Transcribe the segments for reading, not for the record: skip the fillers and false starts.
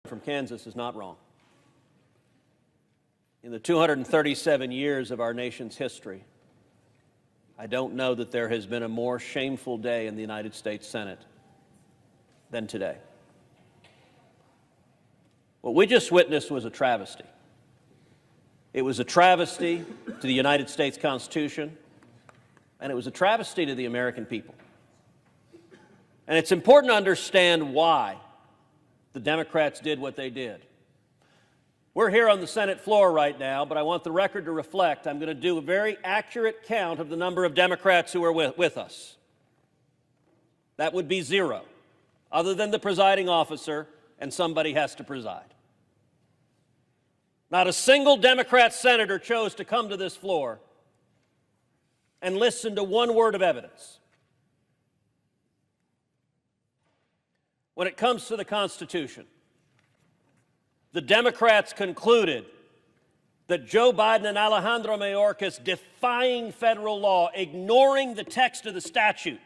from Kansas is not wrong. In the 237 years of our nation's history, I don't know that there has been a more shameful day in the United States Senate than today. What we just witnessed was a travesty. It was a travesty to the United States Constitution, and it was a travesty to the American people. And it's important to understand why the Democrats did what they did. We're here on the Senate floor right now, but I want the record to reflect I'm going to do a very accurate count of the number of Democrats who are with us. That would be 0, other than the presiding officer, and somebody has to preside. Not a single Democrat senator chose to come to this floor and listen to one word of evidence. When it comes to the Constitution, the Democrats concluded that Joe Biden and Alejandro Mayorkas defying federal law, ignoring the text of the statute,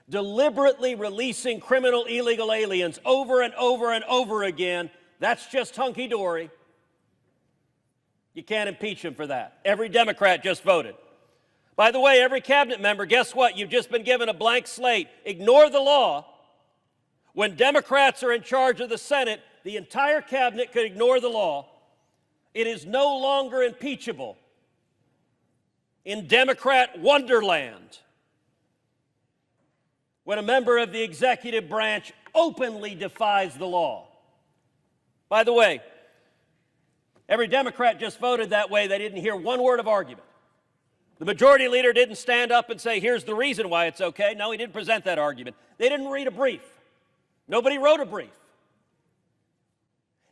deliberately releasing criminal illegal aliens over and over and over again, that's just hunky-dory. You can't impeach him for that. Every Democrat just voted. By the way, every cabinet member, guess what? You've just been given a blank slate. Ignore the law. When Democrats are in charge of the Senate, the entire cabinet could ignore the law. It is no longer impeachable. In Democrat wonderland, when a member of the executive branch openly defies the law. By the way, every Democrat just voted that way. They didn't hear one word of argument. The majority leader didn't stand up and say, here's the reason why it's okay. No, he didn't present that argument. They didn't read a brief. Nobody wrote a brief.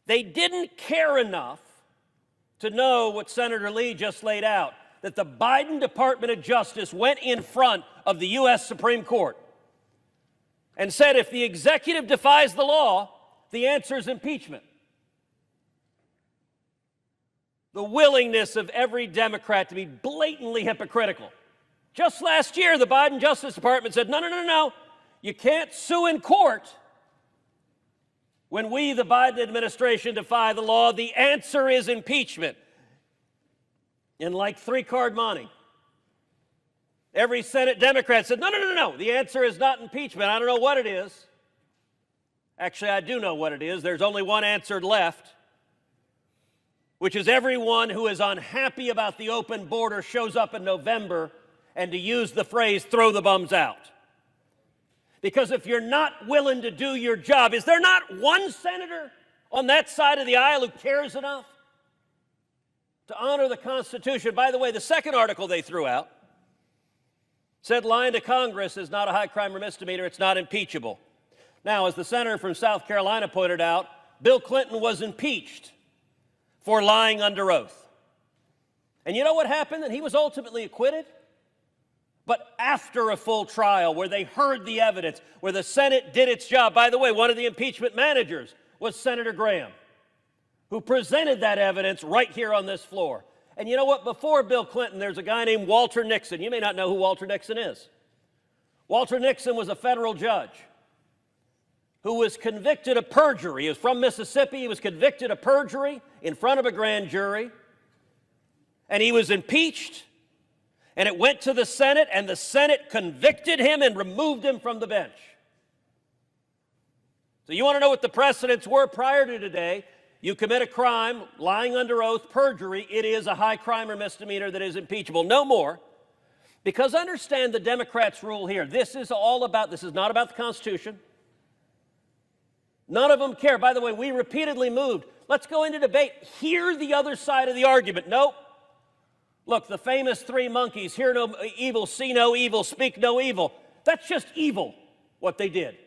They didn't care enough to know what Senator Lee just laid out, that the Biden Department of Justice went in front of the U.S. Supreme Court and said if the executive defies the law, the answer is impeachment. The willingness of every Democrat to be blatantly hypocritical. Just last year, the Biden Justice Department said, no, you can't sue in court when we, the Biden administration, defy the law. The answer is impeachment. In like 3-card money. Every Senate Democrat said, no, the answer is not impeachment. I don't know what it is. Actually, I do know what it is. There's only one answer left, which is everyone who is unhappy about the open border shows up in November, and to use the phrase, throw the bums out. Because if you're not willing to do your job, is there not one senator on that side of the aisle who cares enough to honor the Constitution? By the way, the second article they threw out said lying to Congress is not a high crime or misdemeanor, it's not impeachable. Now, as the senator from South Carolina pointed out, Bill Clinton was impeached for lying under oath. And you know what happened? And he was ultimately acquitted. But after a full trial where they heard the evidence, where the Senate did its job. By the way, one of the impeachment managers was Senator Graham, who presented that evidence right here on this floor. And you know what? Before Bill Clinton, there's a guy named Walter Nixon. You may not know who Walter Nixon is. Walter Nixon was a federal judge who was convicted of perjury. He was from Mississippi. He was convicted of perjury in front of a grand jury. And he was impeached. And it went to the Senate, and the Senate convicted him and removed him from the bench. So you want to know what the precedents were prior to today? You commit a crime, lying under oath, perjury, it is a high crime or misdemeanor that is impeachable. No more. Because understand the Democrats' rule here. This is not about the Constitution. None of them care. By the way, we repeatedly moved. Let's go into debate. Hear the other side of the argument. Nope. Look, the famous 3 monkeys, hear no evil, see no evil, speak no evil. That's just evil, what they did.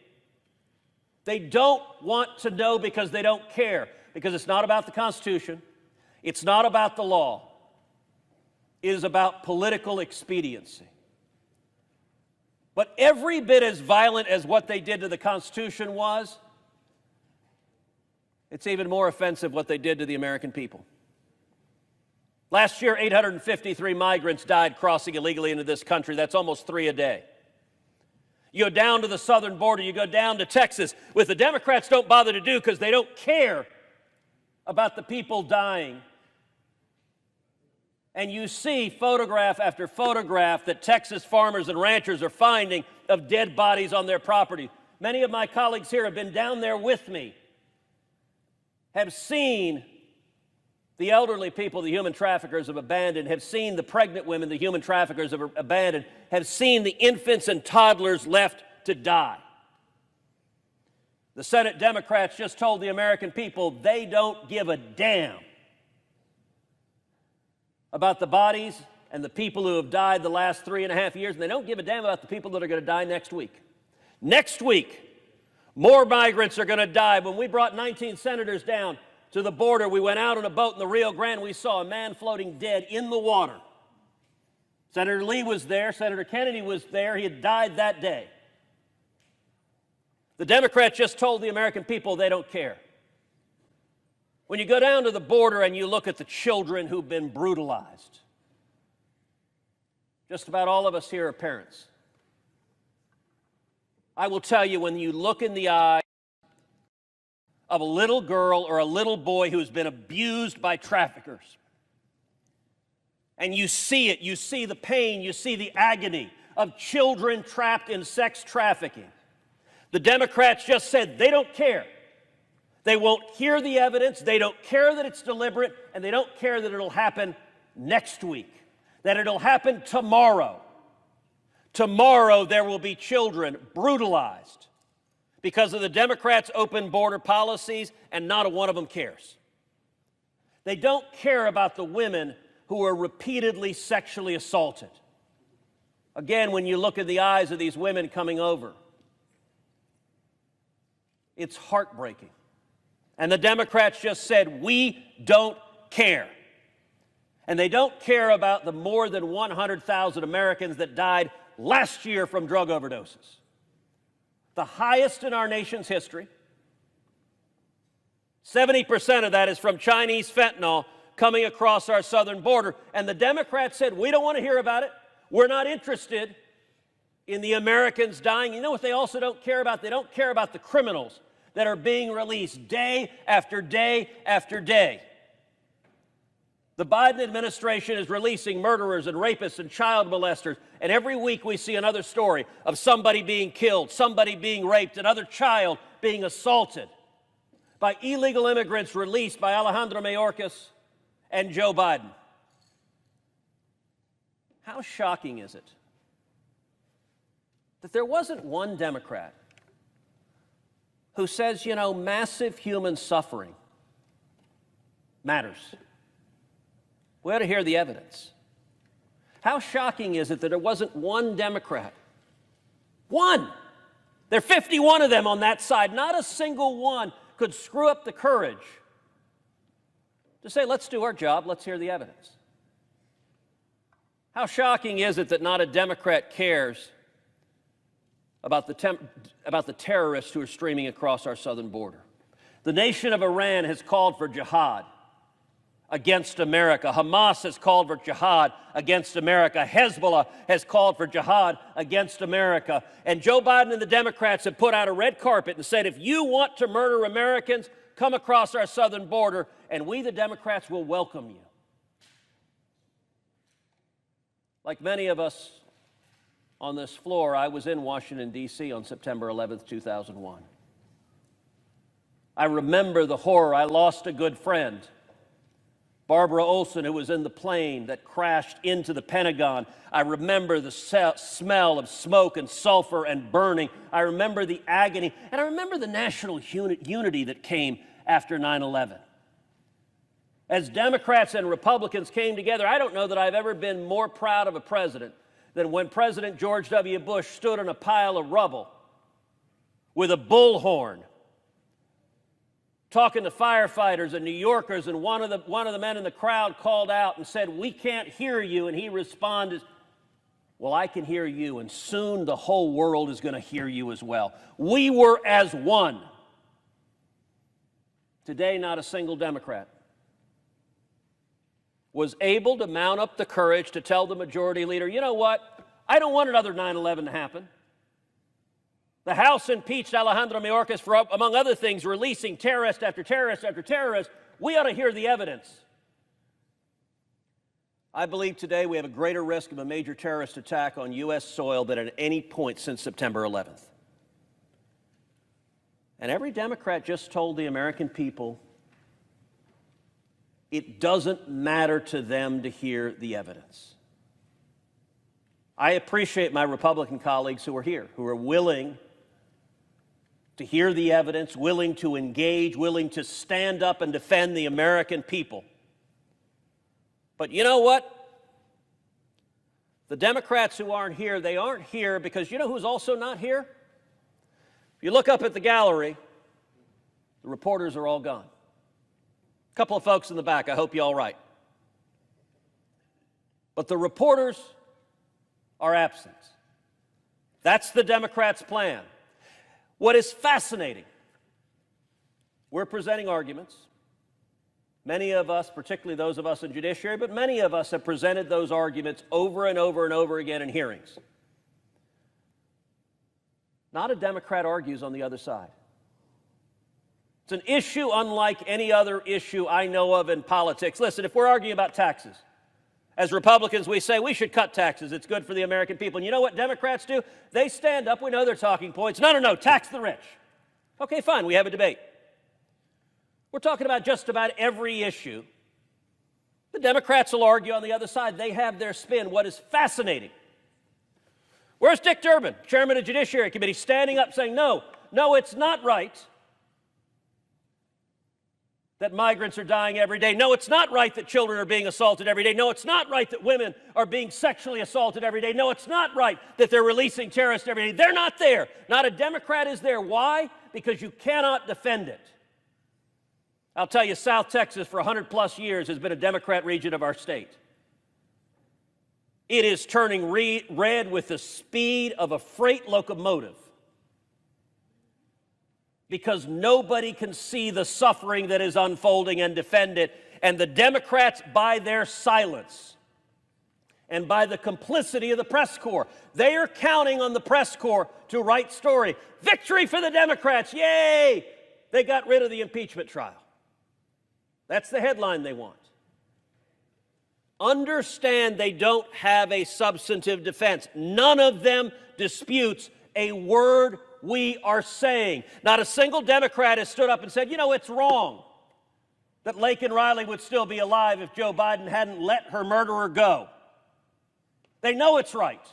They don't want to know because they don't care, because it's not about the Constitution. It's not about the law. It is about political expediency. But every bit as violent as what they did to the Constitution was, it's even more offensive what they did to the American people. Last year, 853 migrants died crossing illegally into this country. That's almost 3 a day. You go down to the southern border, you go down to Texas, which the Democrats don't bother to do because they don't care about the people dying. And you see photograph after photograph that Texas farmers and ranchers are finding of dead bodies on their property. Many of my colleagues here have been down there with me, have seen the elderly people the human traffickers have abandoned, have seen the pregnant women the human traffickers have abandoned, have seen the infants and toddlers left to die. The Senate Democrats just told the American people they don't give a damn about the bodies and the people who have died the last 3.5 years, and they don't give a damn about the people that are going to die next week. Next week, more migrants are going to die. When we brought 19 senators down to the border, we went out on a boat in the Rio Grande. We saw a man floating dead in the water. Senator Lee was there. Senator Kennedy was there. He had died that day. The Democrats just told the American people they don't care. When you go down to the border and you look at the children who've been brutalized, just about all of us here are parents. I will tell you, when you look in the eye of a little girl or a little boy who's been abused by traffickers, and you see it, you see the pain, you see the agony of children trapped in sex trafficking, the Democrats just said they don't care. They won't hear the evidence, they don't care that it's deliberate, and they don't care that it'll happen next week, that it'll happen tomorrow. Tomorrow there will be children brutalized because of the Democrats' open border policies, and not a one of them cares. They don't care about the women who are repeatedly sexually assaulted. Again, when you look in the eyes of these women coming over, it's heartbreaking. And the Democrats just said, we don't care. And they don't care about the more than 100,000 Americans that died last year from drug overdoses. The highest in our nation's history. 70% of that is from Chinese fentanyl coming across our southern border. And the Democrats said, we don't want to hear about it. We're not interested in the Americans dying. You know what they also don't care about? They don't care about the criminals that are being released day after day after day. The Biden administration is releasing murderers and rapists and child molesters, and every week we see another story of somebody being killed, somebody being raped, another child being assaulted by illegal immigrants released by Alejandro Mayorkas and Joe Biden. How shocking is it that there wasn't one Democrat who says, you know, massive human suffering matters? We ought to hear the evidence. How shocking is it that there wasn't one Democrat? One! There are 51 of them on that side. Not a single one could screw up the courage to say, let's do our job, let's hear the evidence. How shocking is it that not a Democrat cares about the terrorists who are streaming across our southern border? The nation of Iran has called for jihad against America. Hamas has called for jihad against America. Hezbollah has called for jihad against America. And Joe Biden and the Democrats have put out a red carpet and said, if you want to murder Americans, come across our southern border, and we, the Democrats, will welcome you. Like many of us on this floor, I was in Washington, D.C. on September 11th, 2001. I remember the horror. I lost a good friend, Barbara Olson, who was in the plane that crashed into the Pentagon. I remember the smell of smoke and sulfur and burning. I remember the agony, and I remember the national unity that came after 9/11. As Democrats and Republicans came together, I don't know that I've ever been more proud of a president than when President George W. Bush stood on a pile of rubble with a bullhorn, talking to firefighters and New Yorkers, and one of the men in the crowd called out and said, "We can't hear you," and he responded, "Well, I can hear you, and soon the whole world is going to hear you as well." We were as one. Today, not a single Democrat was able to mount up the courage to tell the majority leader, you know what, I don't want another 9/11 to happen. The House impeached Alejandro Mayorkas for, among other things, releasing terrorist after terrorist after terrorist. We ought to hear the evidence. I believe today we have a greater risk of a major terrorist attack on U.S. soil than at any point since September 11th. And every Democrat just told the American people it doesn't matter to them to hear the evidence. I appreciate my Republican colleagues who are here, who are willing to hear the evidence, willing to engage, willing to stand up and defend the American people. But you know what? The Democrats who aren't here, they aren't here because you know who's also not here? If you look up at the gallery, the reporters are all gone. A couple of folks in the back, I hope you're all right. But the reporters are absent. That's the Democrats' plan. What is fascinating, we're presenting arguments. Many of us, particularly those of us in judiciary, but many of us have presented those arguments over and over and over again in hearings. Not a Democrat argues on the other side. It's an issue unlike any other issue I know of in politics. Listen, if we're arguing about taxes, as Republicans, we say we should cut taxes. It's good for the American people. And you know what Democrats do? They stand up. We know their talking points. No, tax the rich. Okay, fine. We have a debate. We're talking about just about every issue. The Democrats will argue on the other side. They have their spin. What is fascinating? Where's Dick Durbin, chairman of the Judiciary Committee, standing up saying, no, it's not right that migrants are dying every day. No, it's not right that children are being assaulted every day. No, it's not right that women are being sexually assaulted every day. No, it's not right that they're releasing terrorists every day. They're not there. Not a Democrat is there. Why? Because you cannot defend it. I'll tell you, South Texas for 100+ years has been a Democrat region of our state. It is turning red with the speed of a freight locomotive because nobody can see the suffering that is unfolding and defend it. And the Democrats, by their silence and by the complicity of the press corps, they are counting on the press corps to write story. Victory for the Democrats, yay! They got rid of the impeachment trial. That's the headline they want. Understand they don't have a substantive defense. None of them disputes a word we are saying. Not a single Democrat has stood up and said, you know, it's wrong that Laken Riley would still be alive if Joe Biden hadn't let her murderer go. They know it's right.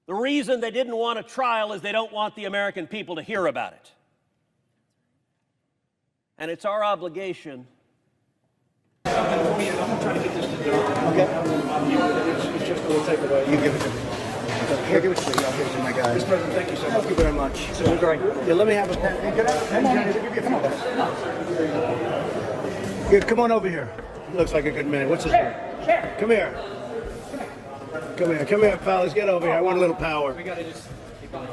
The reason they didn't want a trial is they don't want the American people to hear about it. And it's our obligation. I'm trying to get this to John. Okay. It's just we'll take it away. You give it to me. Here, give it to me. I'll give it to my guy. Mr. President, thank you so much. Thank you very much. So great. Yeah, let me have a pen. Come on. Here, come on over here. Looks like a good man. What's his name? Come here. Come here, fellas. Get over here. I want a little power. We gotta just keep on.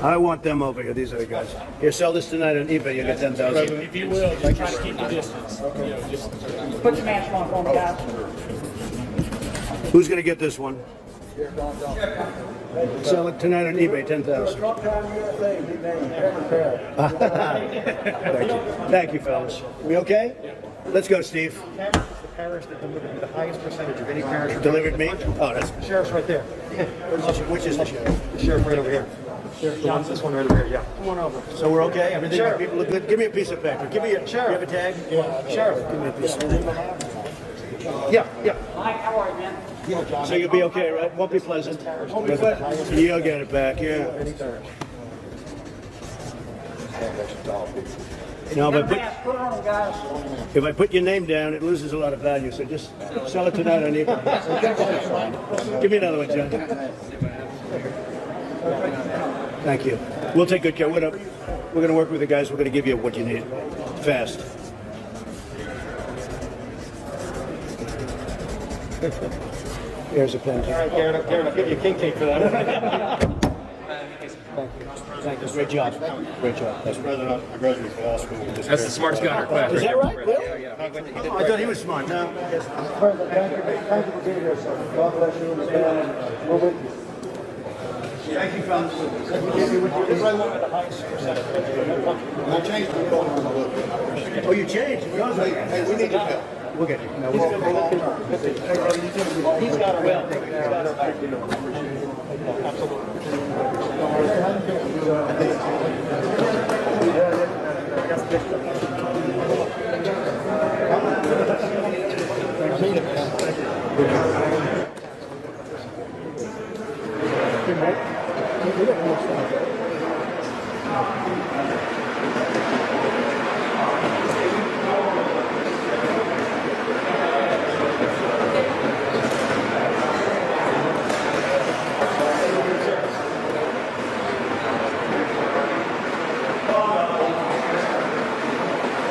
I want them over here. These are the guys. Here, sell this tonight on eBay. You get 10,000. If you will, just try to keep the distance. Okay. You know, just put your mask on for me, guys. Who's going to get this one? Sell it tonight on eBay, 10,000. Thank you, fellas. We okay? Let's go, Steve. The parish that delivered me the highest percentage of any parish. Delivered me? Oh, that's the sheriff's right there. Which is the sheriff? The sheriff right over here. Sheriff Johnson. This one right over here, yeah. Come on over. So we're okay? Everything? Sheriff. People look good? Give me a piece of paper. Give me a sheriff. You have a tag? Yeah. Sheriff. Give me a piece of paper. Yeah. Mike, how are you, man? So you'll be okay, right? Won't be pleasant. You'll get it back, yeah. No, but if I put your name down, it loses a lot of value. So just sell it tonight on eBay. Give me another one, John. Thank you. We'll take good care. We're going to work with the guys. We're going to give you what you need fast. Here's a pen. All right, Karen, I'll give you a king cake for that. Thank you. Thank you. Great job. Great job. Mr. President, I graduated from law school. That's the smartest guy in our class. Is that right? Really? Yeah. I thought he was smart. No. President, thank you for being here, sir. God bless you. We're with you. Thank you, fellas. This right along at the highest percentage. I changed the phone number a little bit. Oh, you changed? Hey, we need your help. We'll get you. No, He's we'll, been for a long time. he's got a will. He's got a back. Absolutely.